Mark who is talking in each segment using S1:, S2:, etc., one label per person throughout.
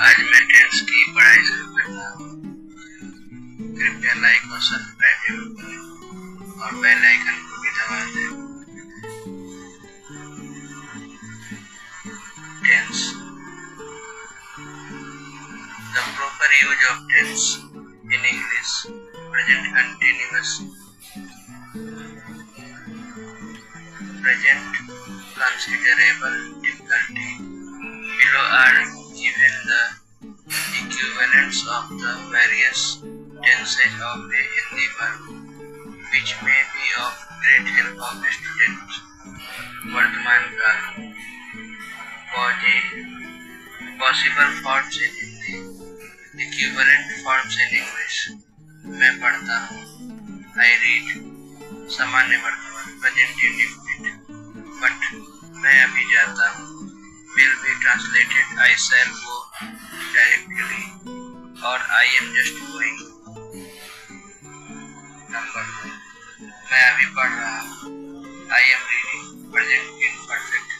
S1: आज मैं टेंस की पढ़ाई शुरू करता हूँ। कृपया लाइक और सब्सक्राइब जरूर करें और बेल आइकन को भी दबा दें। Tense. The proper use of tense in English. Present continuous. Present considerable difficulty. Below are given the equivalents of the various tenses of a Hindi verb, which may be of great help of students. वर्तमान काल, possible forms in Hindi, equivalent forms in English. मैं पढ़ता हूँ, I read. सामान्य वर्तमान, present indefinite. But मैं अभी जाता हूँ, will be translated I shall go directly or I am just going. Number 2, मैं अभी पढ़ रहा हूँ, I am reading. present imperfect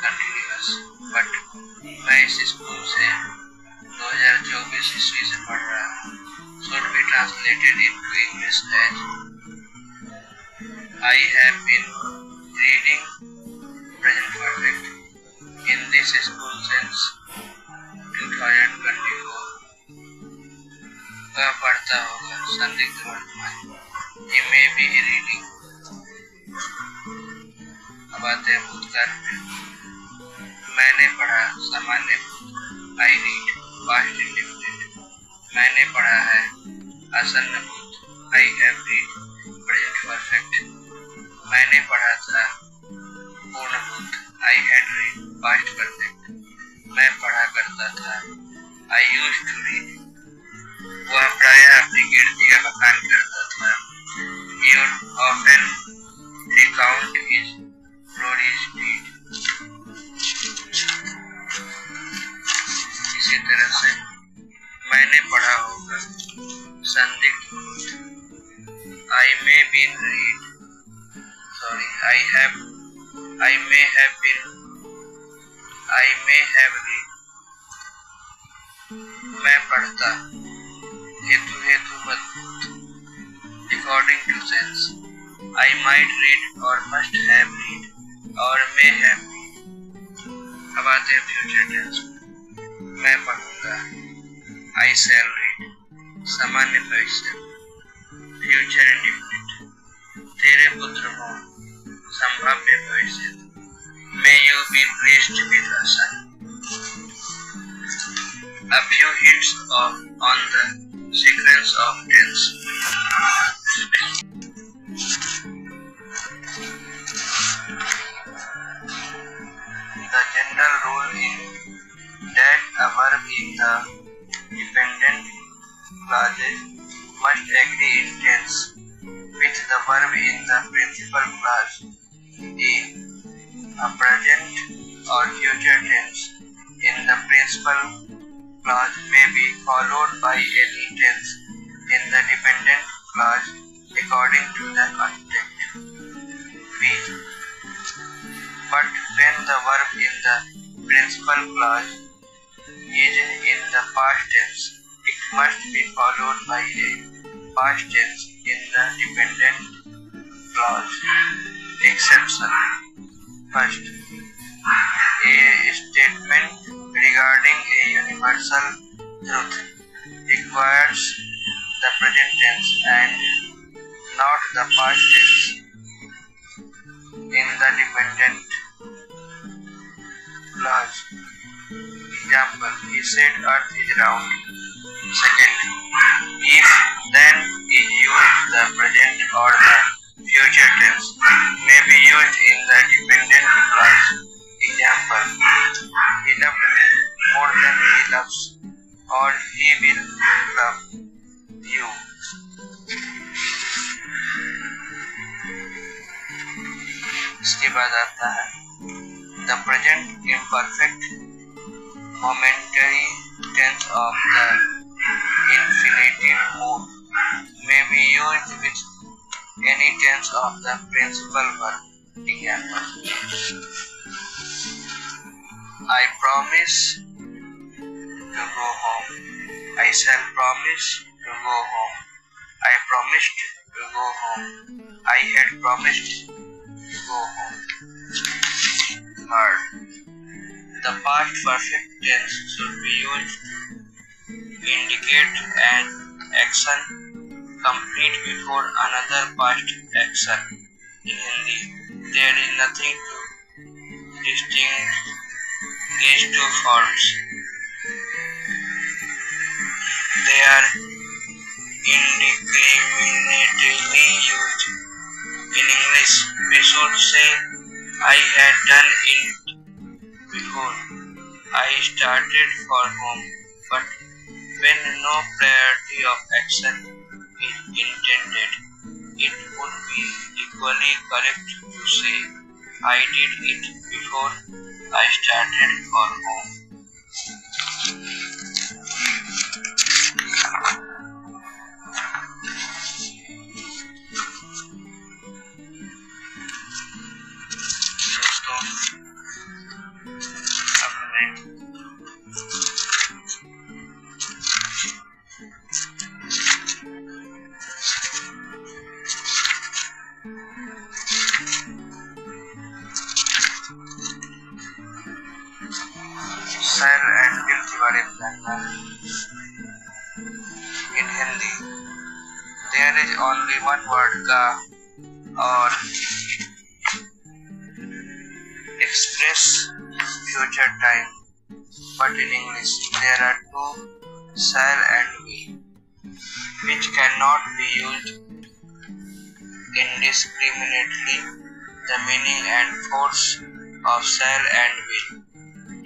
S1: continuous. but मैं इस स्कूल से 2024 ईस्वी से पढ़ रहा हूँ. should be translated into English as I have been reading present perfect in this school since 2024. वह पढ़ता होगा संदिग्ध वर्तमान. He may be reading. अब आते हैं भूतकाल में. मैंने पढ़ा सामान्य भूत, I read past indefinite. मैंने पढ़ा है आसन्न भूत, I have read present perfect. मैंने पढ़ा था पूर्ण भूत, I had read past perfect. मैं पढ़ा करता था, I used to read. वह प्रायः अपनी कीर्ति का बखान करता था. He would often recount his glorious deed. इसी तरह से मैंने पढ़ा होगा संदिग्ध भूत, I may been read. I may have read. मैं पढ़ता हेतु मत according to sense. I might read or must have read or may have read. अब आते हैं future tense. मैं पढ़ूंगा, I shall read. सामान्य भविष्य, future indefinite. तेरे पुत्र हो, संभाव्य भविष्य. May you be blessed with a son. A few hints on the sequence of tense. The general rule is that a verb in the dependent clauses must agree in tense with the verb in the principal clause. A present or future tense in the principal clause may be followed by any tense in the dependent clause according to the context. B. But when the verb in the principal clause is in the past tense, it must be followed by a past tense in the dependent clause. Exception. First, a statement regarding a universal truth requires the present tense and not the past tense in the dependent clause. Example, he said earth is round. Second, if then is used the present or the future tense may be used in the dependent clause. Example, he loved me more than he loves, or he will love you. इसके बाद आता है the present imperfect momentary tense of the infinitive mood may be used with any tense of the principal verb. Example, I promise to go home. I shall promise to go home. I promised to go home. I had promised to go home. Third, the past perfect tense should be used to indicate an action complete before another past action. In Hindi, there is nothing to distinguish these two forms. They are indiscriminately used. In English, we should say, I had done it before. I started for home, but when no priority of action is intended, it would be equally correct to say, I did it before I started for home. Shall and will के बारे में जानना है. In Hindi, there is only one word ka or express future time, but in English there are two shall and will, which cannot be used indiscriminately. The meaning and force of shall and will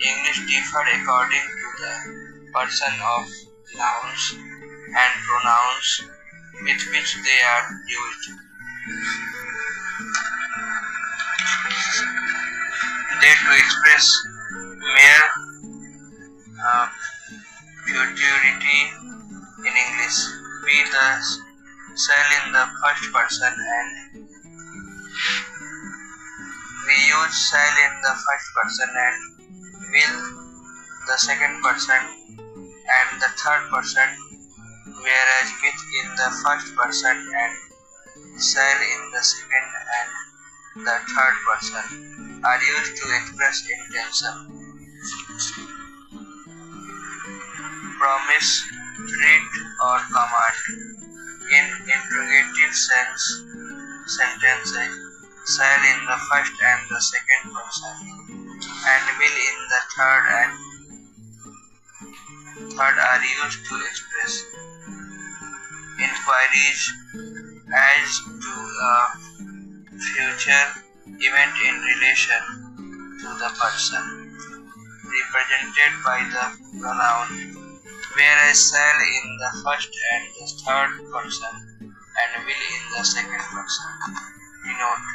S1: English differ according to the person of nouns and pronouns with which they are used. They to express mere futurity in English be the shall in the first person, and we use shall in the first person and will the second person and the third person, whereas with in the first person and shall in the second and the third person are used to express intention. Promise, threat or command. In interrogative sentences, shall in the first and the second person and will in the third are used to express inquiries as to a future event in relation to the person represented by the pronoun, whereas shall in the first and the third person and will in the second person denote